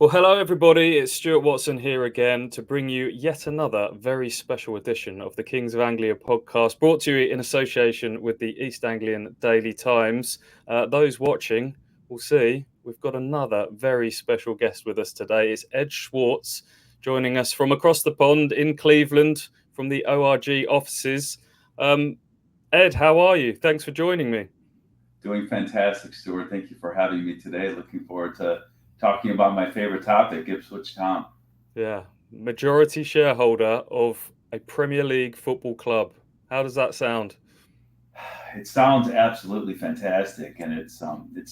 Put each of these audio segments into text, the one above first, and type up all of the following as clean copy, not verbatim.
Well, hello everybody. It's Stuart Watson here again to bring you yet another very special edition of the Kings of Anglia podcast, brought to you in association with the East Anglian Daily Times. Those watching will see we've got another very special guest with us today. It's Ed Schwartz, joining us from across the pond in Cleveland from the ORG offices. Ed, how are you? Thanks for joining me. Doing fantastic, Stuart. Thank you for having me today. Looking forward to talking about my favorite topic, Ipswich Town. Yeah, majority shareholder of a Premier League football club. How does that sound? It sounds absolutely fantastic, and it's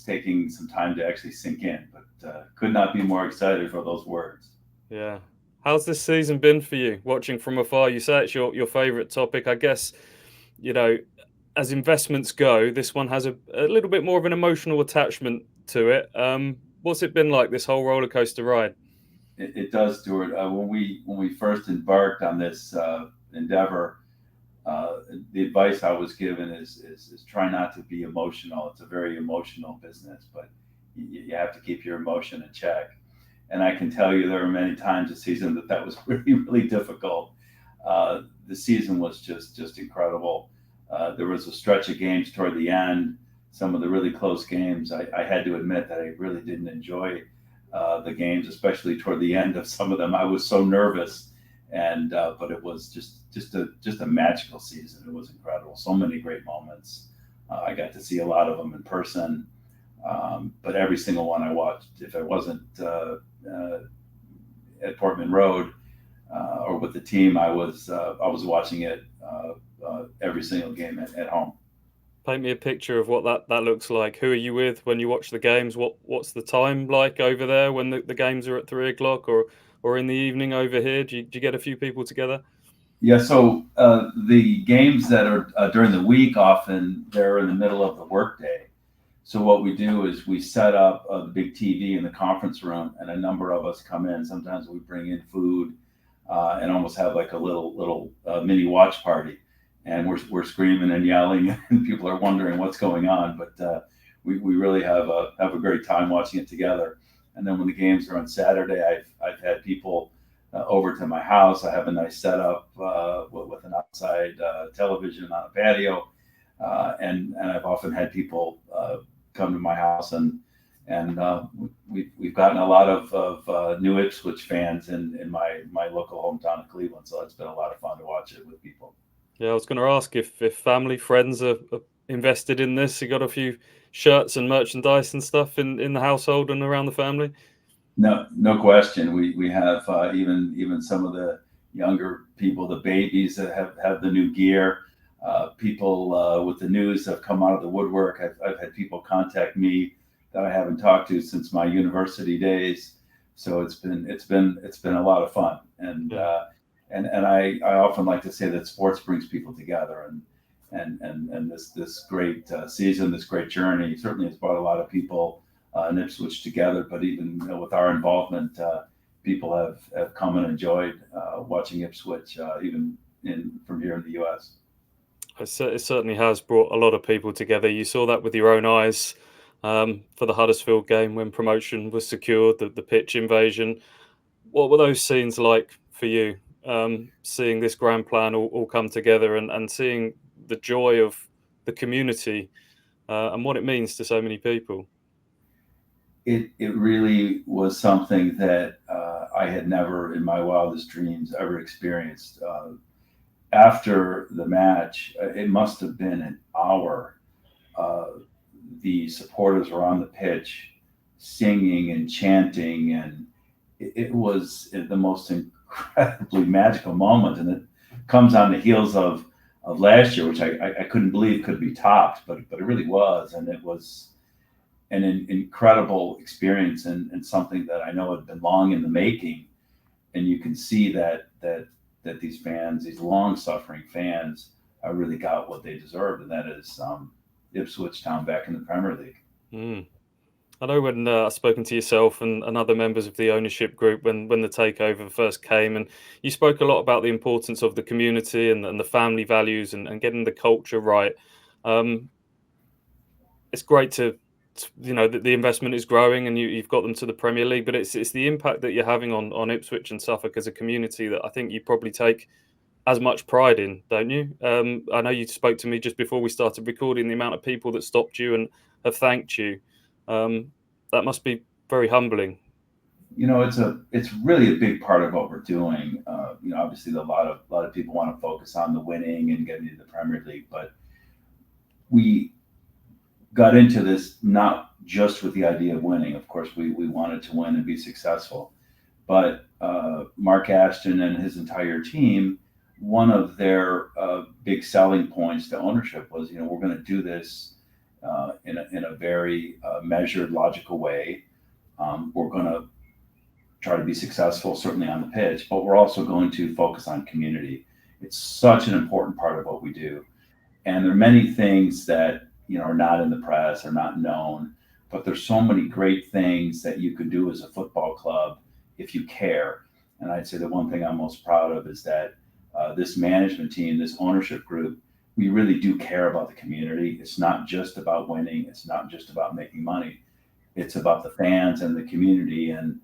taking some time to actually sink in. But could not be more excited for those words. Yeah. How's this season been for you? Watching from afar, you say it's your favourite topic. I guess, you know, as investments go, this one has a little bit more of an emotional attachment to it. What's it been like, this whole roller coaster ride? It does, Stuart. When we first embarked on this endeavor, the advice I was given is try not to be emotional. It's a very emotional business, but you have to keep your emotion in check. And I can tell you there were many times this season that was really, really difficult. The season was just incredible. There was a stretch of games toward the end, some of the really close games. I had to admit that I really didn't enjoy the games, especially toward the end of some of them. I was so nervous, and but it was just a magical season. It was incredible. So many great moments. I got to see a lot of them in person, but every single one I watched, if it wasn't at Portman Road or with the team, I was watching it every single game at home. Paint me a picture of what that looks like. Who are you with when you watch the games? What's the time like over there when the games are at 3 o'clock or in the evening over here? Do you get a few people together? Yeah, so the games that are during the week, often they're in the middle of the workday. So what we do is we set up a big TV in the conference room, and a number of us come in. Sometimes we bring in food and almost have like a little mini watch party, and we're screaming and yelling, and people are wondering what's going on. But we really have a great time watching it together. And then when the games are on Saturday, I've had people over to my house. I have a nice setup with an outside television on a patio, and I've often had people come to my house, and we've gotten a lot of new Ipswich fans in my local hometown of Cleveland. So it's been a lot of fun to watch it with people. Yeah, I was going to ask if family, friends are invested in this. You got a few shirts and merchandise and stuff in the household and around the family? No question. We have even some of the younger people, the babies that have the new gear. People with the news have come out of the woodwork. I've had people contact me that I haven't talked to since my university days. So it's been a lot of fun. And Yeah. and I often like to say that sports brings people together, and this great season, this great journey certainly has brought a lot of people in Ipswich together. But even with our involvement, people have come and enjoyed watching Ipswich, even from here in the U.S. It certainly has brought a lot of people together. You saw that with your own eyes for the Huddersfield game when promotion was secured, the pitch invasion. What were those scenes like for you? Seeing this grand plan all come together and seeing the joy of the community and what it means to so many people. It really was something that I had never in my wildest dreams ever experienced. After the match, it must have been an hour. Uh, the supporters were on the pitch singing and chanting, and it was the most incredibly magical moment. And it comes on the heels of last year, which I couldn't believe could be topped, but it really was. And it was an incredible experience, and something that I know had been long in the making. And you can see that these fans, these long-suffering fans, really got what they deserved, and that is Ipswich Town back in the Premier League. Mm. I know when I've spoken to yourself and other members of the ownership group when the takeover first came, and you spoke a lot about the importance of the community and the family values and getting the culture right. Um, it's great the investment is growing and you've got them to the Premier League, but it's the impact that you're having on Ipswich and Suffolk as a community that I think you probably take as much pride in, don't you? I know you spoke to me just before we started recording, the amount of people that stopped you and have thanked you. That must be very humbling. It's really a big part of what we're doing. Obviously a lot of people want to focus on the winning and getting into the Premier League, but we got into this not just with the idea of winning. Of course, we wanted to win and be successful, but Mark Ashton and his entire team, one of their big selling points to ownership was, we're going to do this in a very measured, logical way. We're going to try to be successful, certainly on the pitch, but we're also going to focus on community. It's such an important part of what we do. And there are many things that, are not in the press, are not known, but there's so many great things that you can do as a football club if you care. And I'd say the one thing I'm most proud of is that this management team, this ownership group, we really do care about the community. It's not just about winning. It's not just about making money. It's about the fans and the community. And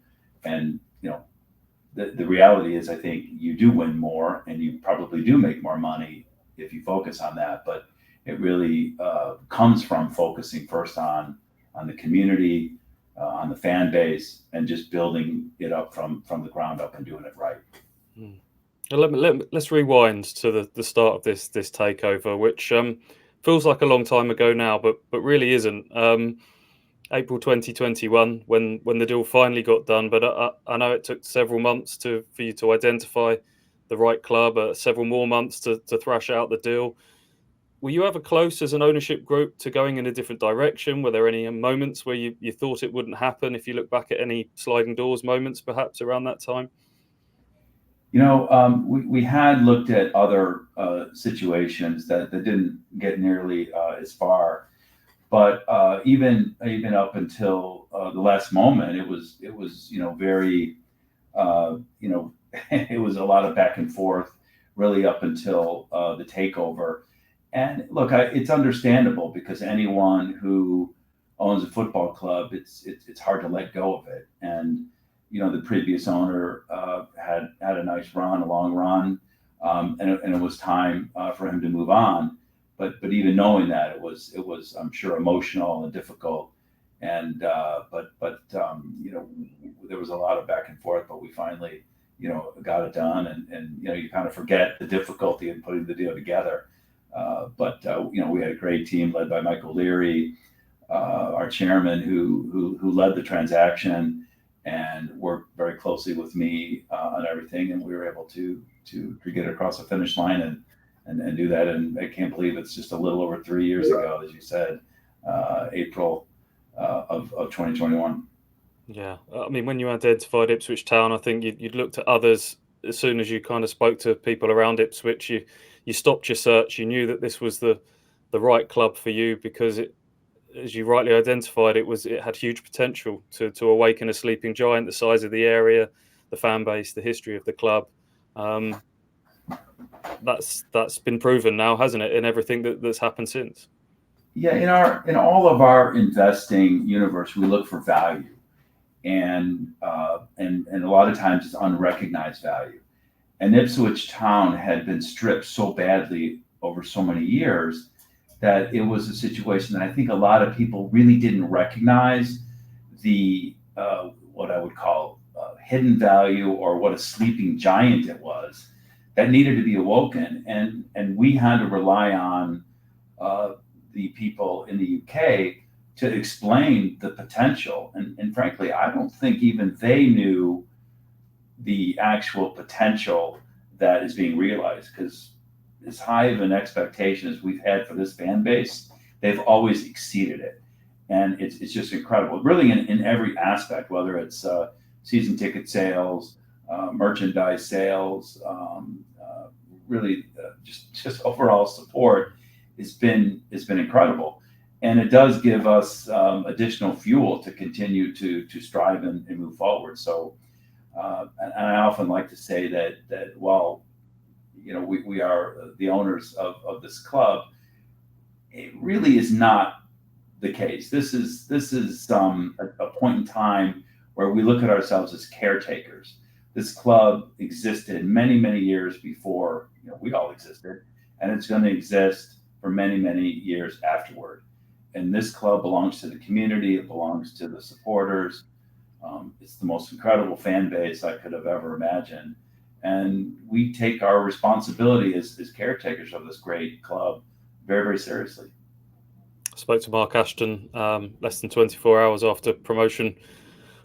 the reality is, I think you do win more and you probably do make more money if you focus on that. But it really comes from focusing first on the community, on the fan base, and just building it up from the ground up and doing it right. Let's rewind to the start of this takeover, which feels like a long time ago now, but really isn't. April 2021, when the deal finally got done, but I know it took several months for you to identify the right club, several more months to thrash out the deal. Were you ever close as an ownership group to going in a different direction? Were there any moments where you thought it wouldn't happen? If you look back at any sliding doors moments, perhaps around that time? We had looked at other situations that didn't get nearly as far, but even up until the last moment, it was very it was a lot of back and forth, really up until the takeover. And look, it's understandable because anyone who owns a football club, it's hard to let go of it. And the previous owner had a nice run, a long run, and it was time for him to move on. But even knowing that, it was I'm sure emotional and difficult. And but there was a lot of back and forth, but we finally got it done. And you kind of forget the difficulty in putting the deal together. But we had a great team led by Michael Leary, our chairman, who led the transaction and worked very closely with me on everything, and we were able to get across the finish line and do that. And I can't believe it's just a little over 3 years ago, as you said, April of 2021. Yeah, I mean, when you identified Ipswich Town, I think you'd looked at others as soon as you kind of spoke to people around Ipswich. You stopped your search. You knew that this was the right club for you because it, as you rightly identified, it had huge potential to awaken a sleeping giant. The size of the area, the fan base, the history of the club. That's been proven now, hasn't it, in everything that's happened since? Yeah, in all of our investing universe, we look for value, and a lot of times it's unrecognized value. And Ipswich Town had been stripped so badly over so many years that it was a situation that I think a lot of people really didn't recognize the what I would call hidden value, or what a sleeping giant it was that needed to be awoken. And we had to rely on the people in the UK to explain the potential. And frankly, I don't think even they knew the actual potential that is being realized, because as high of an expectation as we've had for this fan base, they've always exceeded it. And it's just incredible, really, in every aspect, whether it's season ticket sales, merchandise sales, really just overall support has been incredible. And it does give us additional fuel to continue to strive and move forward. So, and I often like to say that while we are the owners of this club, it really is not the case. This is a point in time where we look at ourselves as caretakers. This club existed many, many years before we all existed, and it's going to exist for many, many years afterward. And this club belongs to the community. It belongs to the supporters. It's the most incredible fan base I could have ever imagined. And we take our responsibility as caretakers of this great club very, very seriously. I spoke to Mark Ashton less than 24 hours after promotion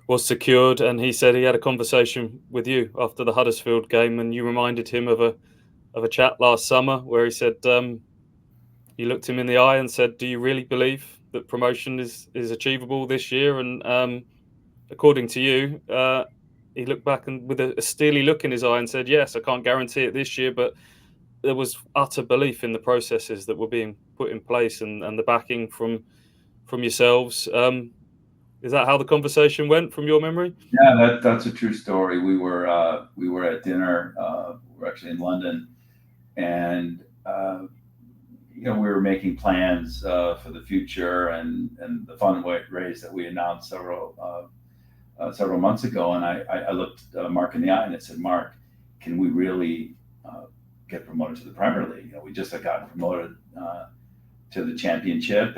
was secured, and he said he had a conversation with you after the Huddersfield game, and you reminded him of a chat last summer where he said you looked him in the eye and said, "Do you really believe that promotion is achievable this year?" And according to you, he looked back and with a steely look in his eye and said, "Yes, I can't guarantee it this year, but there was utter belief in the processes that were being put in place and the backing from yourselves." Is that how the conversation went from your memory? Yeah, that's a true story. We were at dinner. We're actually in London, and we were making plans for the future and the fundraise that we announced several months ago. And I looked Mark in the eye and I said, "Mark, can we really get promoted to the Premier League? We just had gotten promoted to the Championship."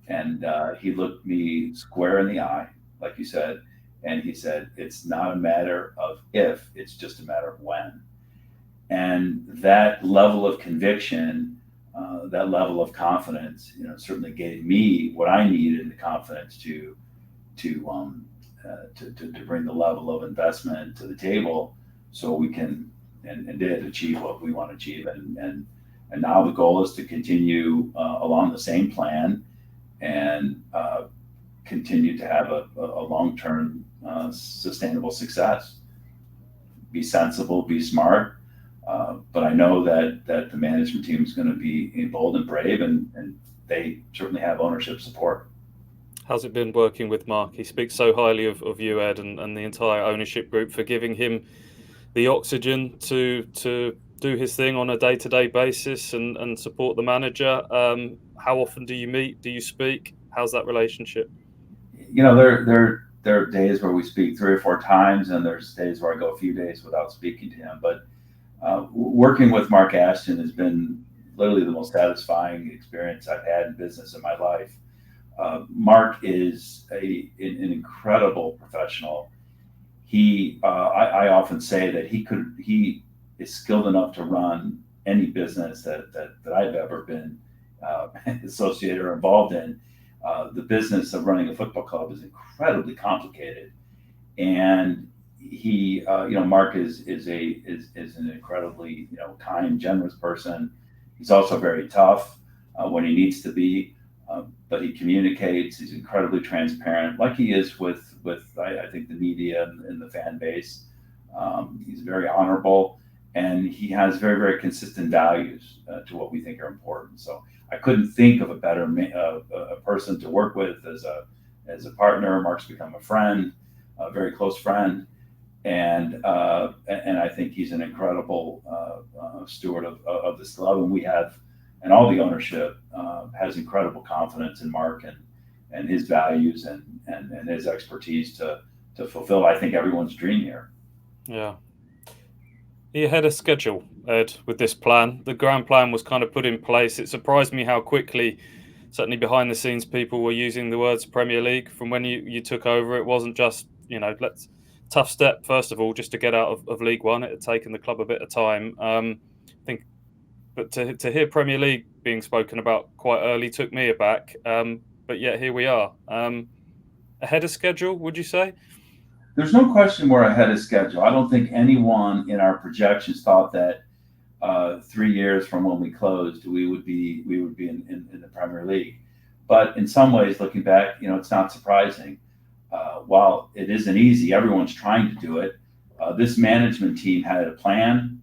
And he looked me square in the eye, like you said, and he said, "It's not a matter of if, it's just a matter of when." And that level of conviction, that level of confidence, certainly gave me what I needed, the confidence to bring the level of investment to the table, so we can and did achieve what we want to achieve. And now the goal is to continue along the same plan and continue to have a long-term sustainable success. Be sensible, be smart, but I know that the management team is going to be bold and brave, and they certainly have ownership support. How's it been working with Mark? He speaks so highly of you, Ed, and the entire ownership group for giving him the oxygen to do his thing on a day-to-day basis and support the manager. How often do you meet? Do you speak? How's that relationship? There are days where we speak 3 or 4 times, and there's days where I go a few days without speaking to him. But working with Mark Ashton has been literally the most satisfying experience I've had in business in my life. Mark is an incredible professional. I often say that he is skilled enough to run any business that I've ever been associated or involved in. The business of running a football club is incredibly complicated, and Mark is an incredibly kind, generous person. He's also very tough when he needs to be, but he communicates. He's incredibly transparent, like he is with I think the media and the fan base. He's very honorable, and he has very, very consistent values to what we think are important. So I couldn't think of a better a person to work with as a partner. Mark's become a friend, a very close friend, and I think he's an incredible steward of this club. And all the ownership has incredible confidence in Mark and his values and his expertise to fulfill, I think, everyone's dream here. Yeah. He had a schedule, Ed, with this plan. The grand plan was kind of put in place. It surprised me how quickly, certainly behind the scenes, people were using the words Premier League from when you took over. It wasn't just, tough step, first of all, just to get out of League One. It had taken the club a bit of time. I think, but to hear Premier League being spoken about quite early took me aback. But yet here we are. Ahead of schedule, would you say? There's no question we're ahead of schedule. I don't think anyone in our projections thought that 3 years from when we closed, we would be in the Premier League. But in some ways, looking back, it's not surprising. While it isn't easy, everyone's trying to do it. This management team had a plan.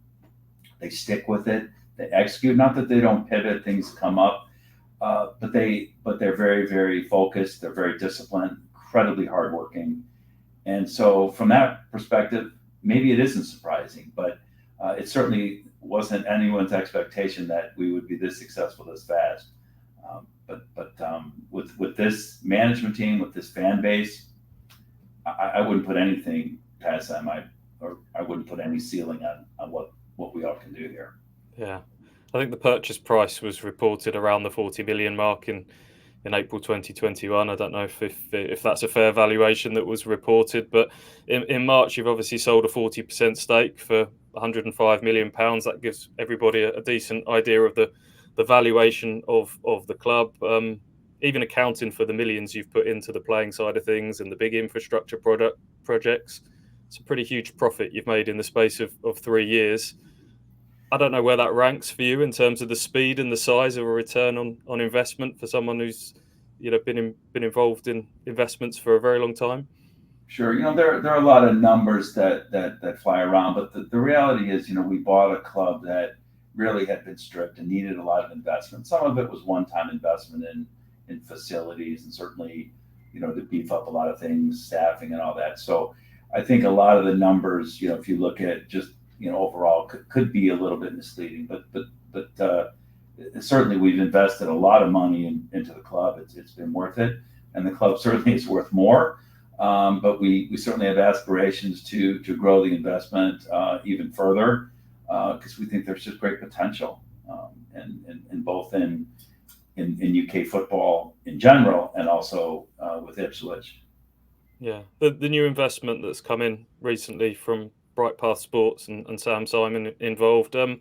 They stick with it. They execute. Not that they don't pivot; things come up, but they're very, very focused. They're very disciplined, incredibly hardworking. And so from that perspective, maybe it isn't surprising, but it certainly wasn't anyone's expectation that we would be this successful this fast. With this management team, with this fan base, I wouldn't put anything past them. I wouldn't put any ceiling on what we all can do here. Yeah, I think the purchase price was reported around the 40 million mark in April 2021. I don't know if that's a fair valuation that was reported, but in March you've obviously sold a 40% stake for 105 million pounds. That gives everybody a decent idea of the valuation of the club. Even accounting for the millions you've put into the playing side of things and the big infrastructure projects, it's a pretty huge profit you've made in the space of 3 years. I don't know where that ranks for you in terms of the speed and the size of a return on investment for someone who's been involved in investments for a very long time. Sure, there are a lot of numbers that fly around, but the reality is, we bought a club that really had been stripped and needed a lot of investment. Some of it was one-time investment in facilities, and certainly, to beef up a lot of things, staffing and all that. So I think a lot of the numbers, if you look at just overall could be a little bit misleading, but certainly we've invested a lot of money into the club. It's been worth it, and the club certainly is worth more. But we certainly have aspirations to grow the investment even further, because we think there's just great potential, and both in UK football in general and also with Ipswich. Yeah, the new investment that's come in recently from Bright Path Sports and Sam Simon involved. What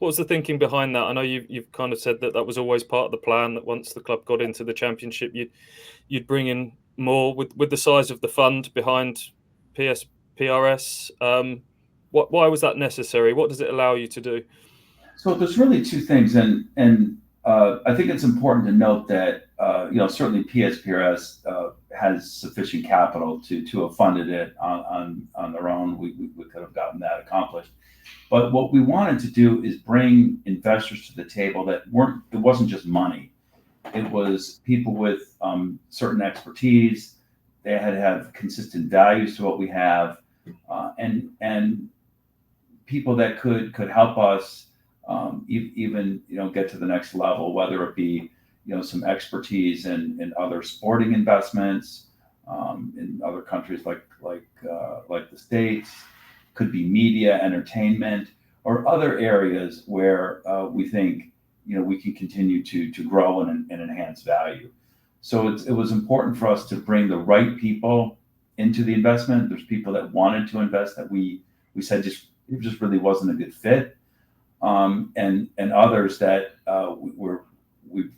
was the thinking behind that? I know you've kind of said that was always part of the plan, that once the club got into the Championship, you'd bring in more with the size of the fund behind PRS. Why was that necessary? What does it allow you to do? So there's really two things, and I think it's important to note that certainly PSPRS has sufficient capital to have funded it on their own. We could have gotten that accomplished, but what we wanted to do is bring investors to the table it wasn't just money. It was people with certain expertise. They had to have consistent values to what we have, and people that could help us even get to the next level, whether it be some expertise in other sporting investments in other countries like the States, could be media, entertainment, or other areas where we think we can continue to grow and enhance value. So it was important for us to bring the right people into the investment. There's people that wanted to invest that we said it just really wasn't a good fit, and others that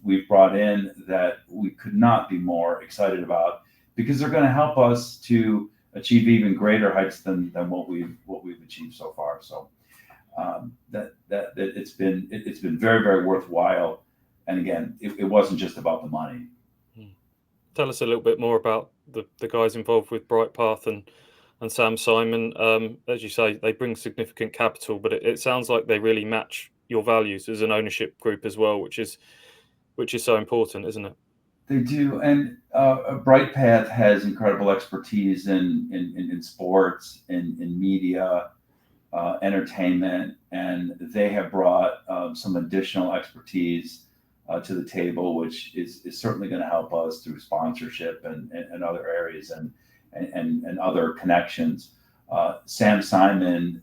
we've brought in that we could not be more excited about, because they're going to help us to achieve even greater heights than what we've achieved so far. So that it's been very, very worthwhile. And again, it wasn't just about the money. Tell us a little bit more about the guys involved with Bright Path and Sam Simon. As you say, they bring significant capital, but it sounds like they really match your values as an ownership group as well, which is so important, isn't it? They do, and Bright Path has incredible expertise in sports, in media, entertainment, and they have brought some additional expertise to the table, which is certainly going to help us through sponsorship and other areas and other connections. Sam Simon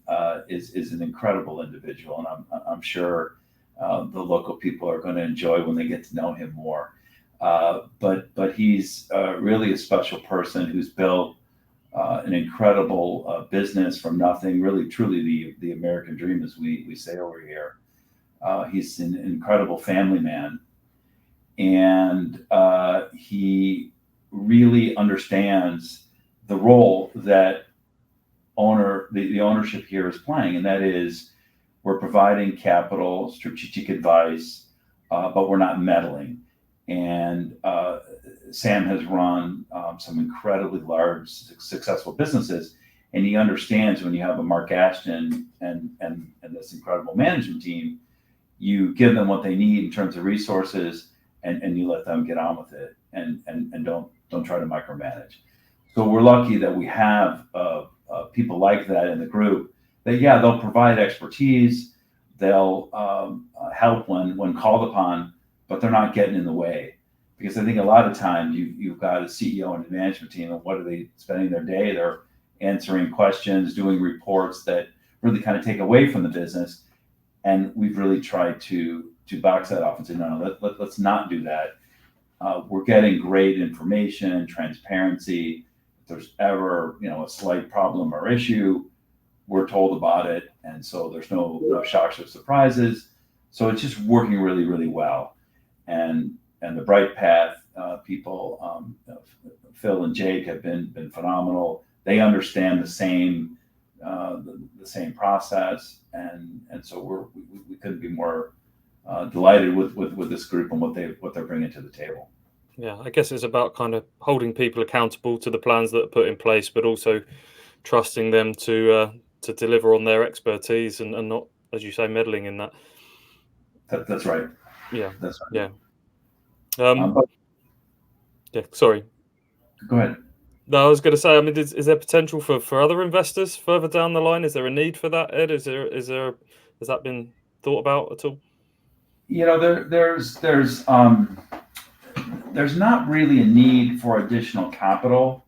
is an incredible individual, and I'm sure the local people are going to enjoy when they get to know him more. But he's really a special person who's built an incredible business from nothing, really truly the American dream, as we say over here. He's an incredible family man, and he really understands the role that the ownership here is playing, and that is, we're providing capital, strategic advice, but we're not meddling. And Sam has run some incredibly large, successful businesses, and he understands when you have a Mark Ashton and this incredible management team, you give them what they need in terms of resources, and you let them get on with it, and don't try to micromanage. So we're lucky that we have people like that in the group. That they'll provide expertise, they'll help when called upon, but they're not getting in the way. Because I think a lot of times you've got a CEO and a management team, and what are they spending their day? They're answering questions, doing reports that really kind of take away from the business. And we've really tried to box that off and say, no, let's not do that. We're getting great information, transparency. If there's ever a slight problem or issue, we're told about it, and so there's no shocks or surprises. So it's just working really, really well. And the Bright Path people, Phil and Jake, have been phenomenal. They understand the same process, and so we couldn't be more delighted with this group and what they're bringing to the table. Yeah, I guess it's about kind of holding people accountable to the plans that are put in place, but also trusting them to deliver on their expertise and not, as you say, meddling in that. That's right. Yeah, That's right. Yeah. Yeah. Sorry. Go ahead. No, I was going to say, I mean, is there potential for other investors further down the line? Is there a need for that, Ed? Has that been thought about at all? There's not really a need for additional capital.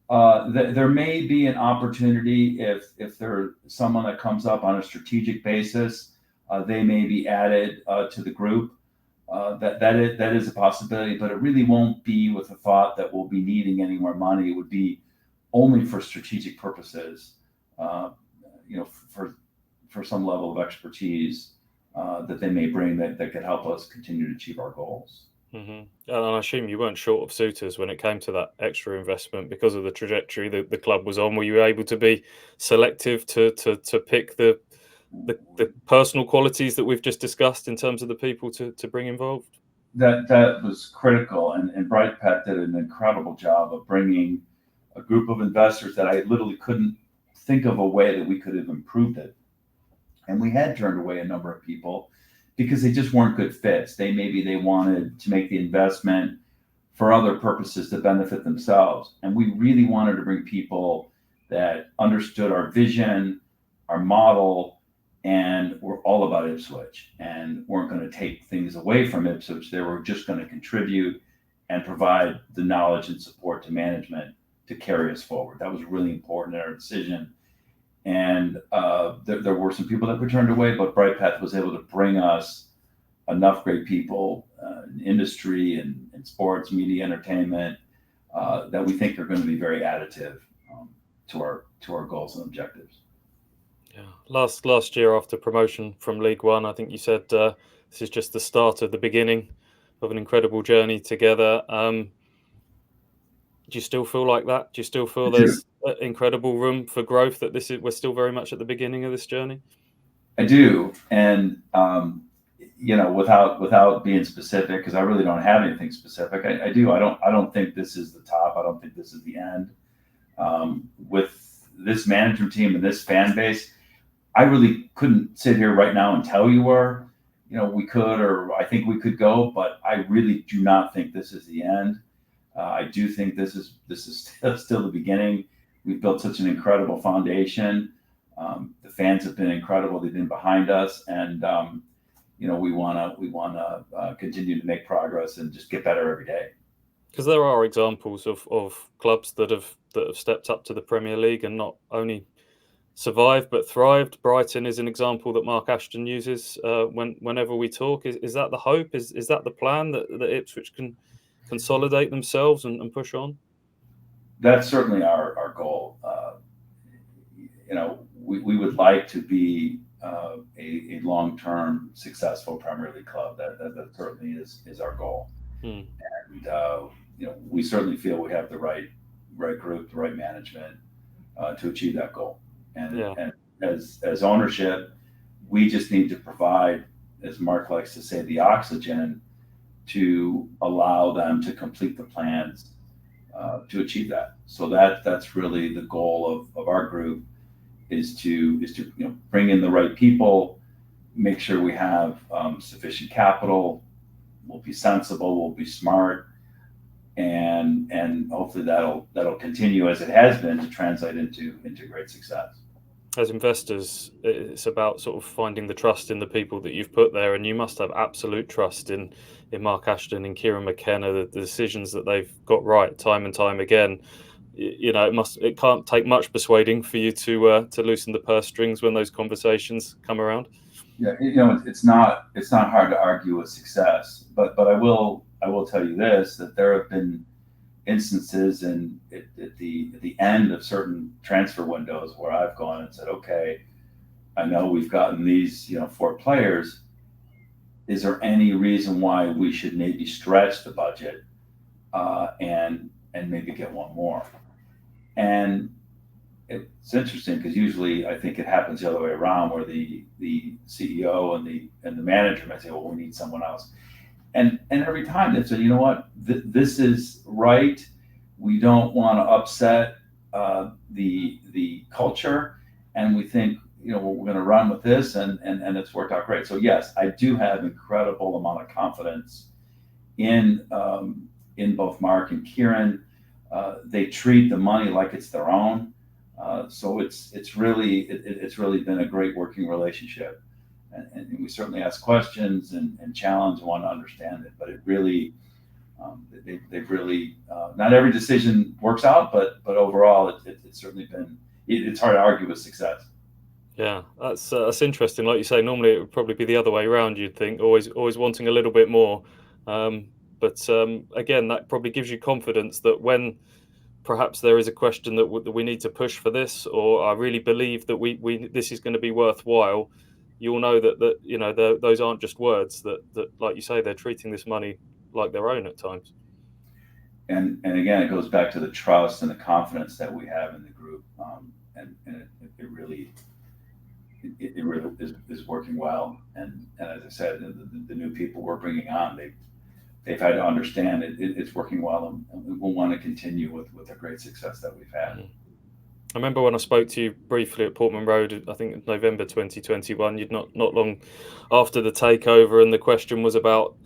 There may be an opportunity if there's someone that comes up on a strategic basis, they may be added to the group. That is a possibility, but it really won't be with the thought that we'll be needing any more money. It would be only for strategic purposes, for some level of expertise that they may bring that could help us continue to achieve our goals. Mm-hmm. And I assume you weren't short of suitors when it came to that extra investment because of the trajectory that the club was on. Were you able to be selective to pick the personal qualities that we've just discussed in terms of the people to bring involved? That was critical, and Bright Path did an incredible job of bringing a group of investors that I literally couldn't think of a way that we could have improved it. And we had turned away a number of people because they just weren't good fits. They wanted to make the investment for other purposes to benefit themselves. And we really wanted to bring people that understood our vision, our model, and were all about Ipswich and weren't going to take things away from Ipswich. They were just going to contribute and provide the knowledge and support to management to carry us forward. That was really important in our decision. And there were some people that were turned away, but Bright Path was able to bring us enough great people in industry and sports, media, entertainment that we think are going to be very additive to our goals and objectives. Yeah. Last year after promotion from League One, I think you said this is just the start of the beginning of an incredible journey together. Do you still feel like that? Do you still feel there's incredible room for growth? That we're still very much at the beginning of this journey? I do, and without being specific, because I really don't have anything specific. I do. I don't think this is the top. I don't think this is the end. With this management team and this fan base, I really couldn't sit here right now and tell you where we could, or I think we could go, but I really do not think this is the end. I do think this is still the beginning. We've built such an incredible foundation. The fans have been incredible. They've been behind us, and we want to continue to make progress and just get better every day. Because there are examples of clubs that have stepped up to the Premier League and not only survived but thrived. Brighton is an example that Mark Ashton uses whenever we talk. Is that the hope? Is that the plan that Ipswich can consolidate themselves and push on? That's certainly our goal. We would like to be a long-term successful Premier League club. That certainly is our goal. And we certainly feel we have the right group, the right management to achieve that goal. And as ownership, we just need to provide, as Mark likes to say, the oxygen to allow them to complete the plans to achieve that. So that's really the goal of our group is to bring in the right people, make sure we have sufficient capital, we'll be sensible, we'll be smart, and hopefully that'll continue as it has been to translate into great success. As investors, it's about sort of finding the trust in the people that you've put there, and you must have absolute trust in Mark Ashton and Kieran McKenna, the decisions that they've got right time and time again. You know, it can't take much persuading for you to loosen the purse strings when those conversations come around. Yeah, it's not hard to argue with success, but I will tell you this, that there have been instances at the end of certain transfer windows where I've gone and said, okay, I know we've gotten these 4 players. Is there any reason why we should maybe stretch the budget and maybe get one more? And it's interesting because usually I think it happens the other way around, where the CEO and the manager might say, well, we need someone else. And every time they say, you know what, this is right. We don't want to upset the culture, and we think we're going to run with this, and it's worked out great. So yes, I do have incredible amount of confidence in both Mark and Kieran. They treat the money like it's their own. So it's really been a great working relationship. And we certainly ask questions and challenge and want to understand it. But it really, they've really, not every decision works out, but overall, it's certainly been. It's hard to argue with success. Yeah, that's interesting. Like you say, normally it would probably be the other way around. You'd think always wanting a little bit more, but again, that probably gives you confidence that when perhaps there is a question that we need to push for this, or I really believe that we this is going to be worthwhile. You'll know that those aren't just words. That like you say, they're treating this money like their own at times. And again, it goes back to the trust and the confidence that we have in the group, and it really is working well. And as I said, the new people we're bringing on, they've had to understand it's working well, and we'll want to continue with the great success that we've had. I remember when I spoke to you briefly at Portman Road, I think November 2021. You'd not long after the takeover, and the question was about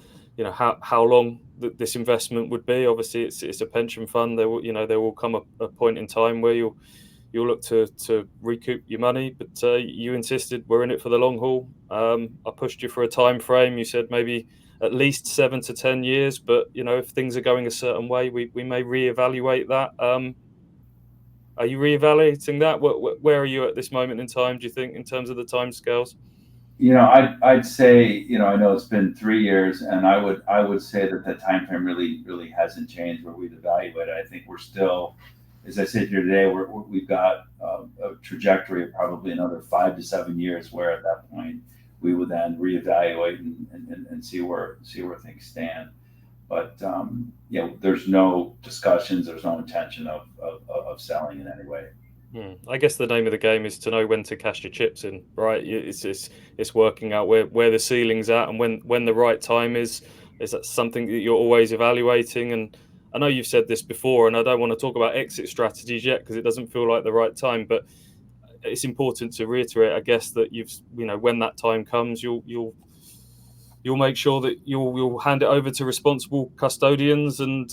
how long this investment would be. Obviously, it's a pension fund. There will come a point in time where you'll look to recoup your money, but you insisted we're in it for the long haul. I pushed you for a time frame. You said maybe at least 7 to 10 years, but if things are going a certain way, we may reevaluate that. Are you reevaluating that? Where are you at this moment in time, do you think, in terms of the timescales? I'd say, I know it's been 3 years, and I would say that the time frame really hasn't changed where we'd evaluate it. I think we're still, as I sit here today, we've got a trajectory of probably another 5 to 7 years, where at that point we would then reevaluate and see where things stand. But there's no discussions, there's no intention of selling in any way. I guess the name of the game is to know when to cash your chips in, right? It's working out where the ceiling's at, and when the right time is. Is that something that you're always evaluating? And I know you've said this before, and I don't want to talk about exit strategies yet because it doesn't feel like the right time. But it's important to reiterate, I guess, that when that time comes, you'll make sure that you'll hand it over to responsible custodians, and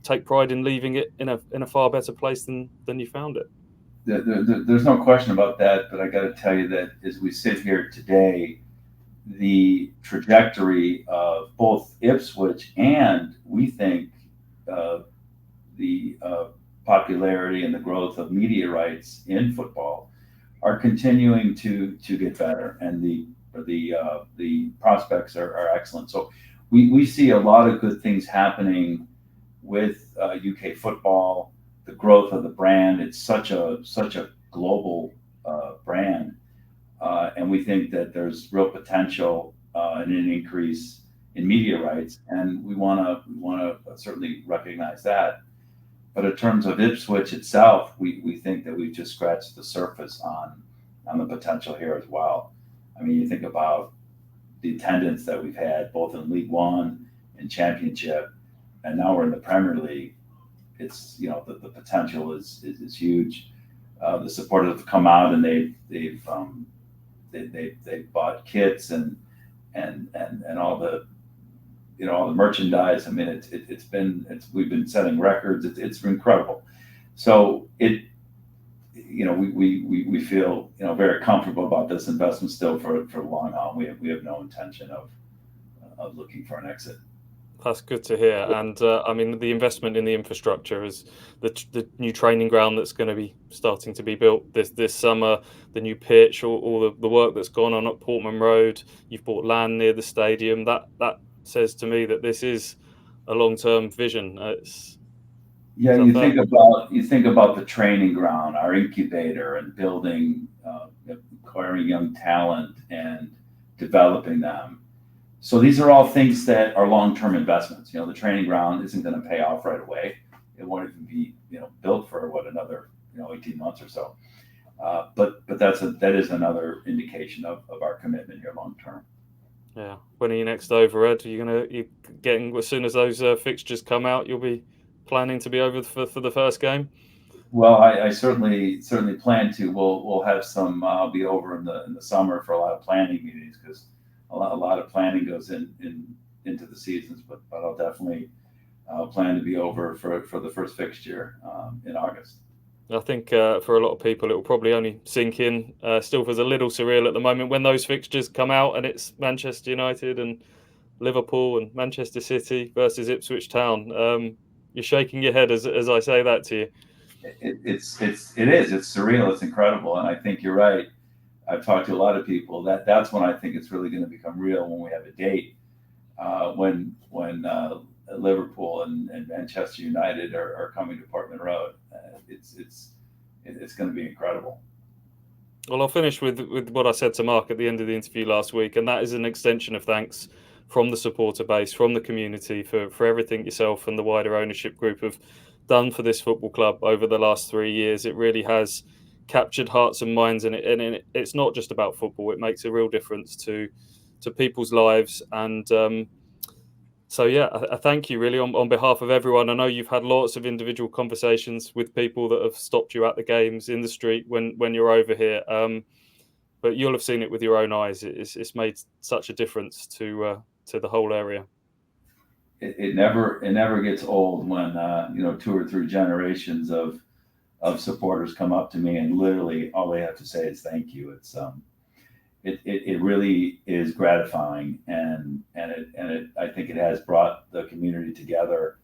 take pride in leaving it in a far better place than you found it. There's no question about that, but I got to tell you that as we sit here today, the trajectory of both Ipswich and, we think, the popularity and the growth of media rights in football are continuing to get better, and the prospects are excellent. So we see a lot of good things happening with UK football, the growth of the brand. It's such a global brand, and we think that there's real potential in an increase in media rights, and we want to certainly recognize that. But in terms of Ipswich itself, we think that we've just scratched the surface on the potential here as well. I mean, you think about the attendance that we've had both in League One and Championship, and now we're in the Premier League. It's the potential is huge. The supporters have come out, and they've bought kits and all the all the merchandise. I mean, we've been setting records. It's incredible. So we feel very comfortable about this investment still for the long haul. We have no intention of looking for an exit. That's good to hear. And I mean, the investment in the infrastructure is the new training ground that's going to be starting to be built this summer, the new pitch, all the work that's gone on at Portman Road. You've bought land near the stadium. That says to me that this is a long-term vision. Yeah, you think about the training ground, our incubator, and building, acquiring young talent and developing them. So these are all things that are long-term investments. The training ground isn't going to pay off right away. It won't even be built for another 18 months or so. But that is another indication of our commitment here long term. Yeah. When are you next over, Ed? You getting, as soon as those fixtures come out, you'll be planning to be over for the first game? Well, I certainly plan to. We'll have some. I'll be over in the summer for a lot of planning meetings, because a lot of planning goes into the seasons. But I'll definitely plan to be over for the first fixture in August. I think for a lot of people, it will probably only sink in. Still feels a little surreal at the moment when those fixtures come out and it's Manchester United and Liverpool and Manchester City versus Ipswich Town. You're shaking your head as I say that to you. It is. It's surreal. It's incredible. And I think you're right. I've talked to a lot of people that's when I think it's really going to become real, when we have a date, when Liverpool and Manchester United are coming to Portman Road. It's going to be incredible. Well, I'll finish with what I said to Mark at the end of the interview last week, and that is an extension of thanks from the supporter base, from the community, for everything yourself and the wider ownership group have done for this football club over the last 3 years. It really has captured hearts and minds, and it's not just about football. It makes a real difference to people's lives, and so yeah, I thank you really on behalf of everyone. I know you've had lots of individual conversations with people that have stopped you at the games in the street when you're over here, but you'll have seen it with your own eyes. It's made such a difference to the whole area. It never gets old when 2 or 3 generations of supporters come up to me and literally all they have to say is thank you. It really is gratifying, and I think it has brought the community together,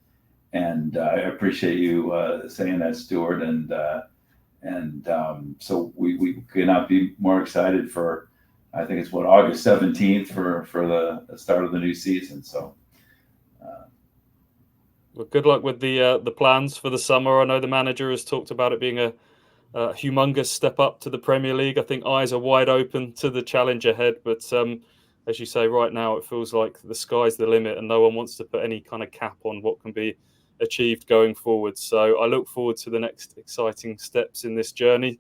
and I appreciate you saying that, Stuart, and so we could not be more excited for, I think it's August 17th for the start of the new season. So well, good luck with the plans for the summer. I know the manager has talked about it being a humongous step up to the Premier League. I think eyes are wide open to the challenge ahead, but as you say, right now it feels like the sky's the limit and no one wants to put any kind of cap on what can be achieved going forward. So I look forward to the next exciting steps in this journey.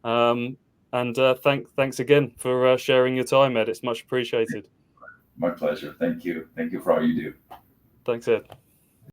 And thanks again for sharing your time, Ed. It's much appreciated. My pleasure. Thank you for all you do. Thanks, Ed.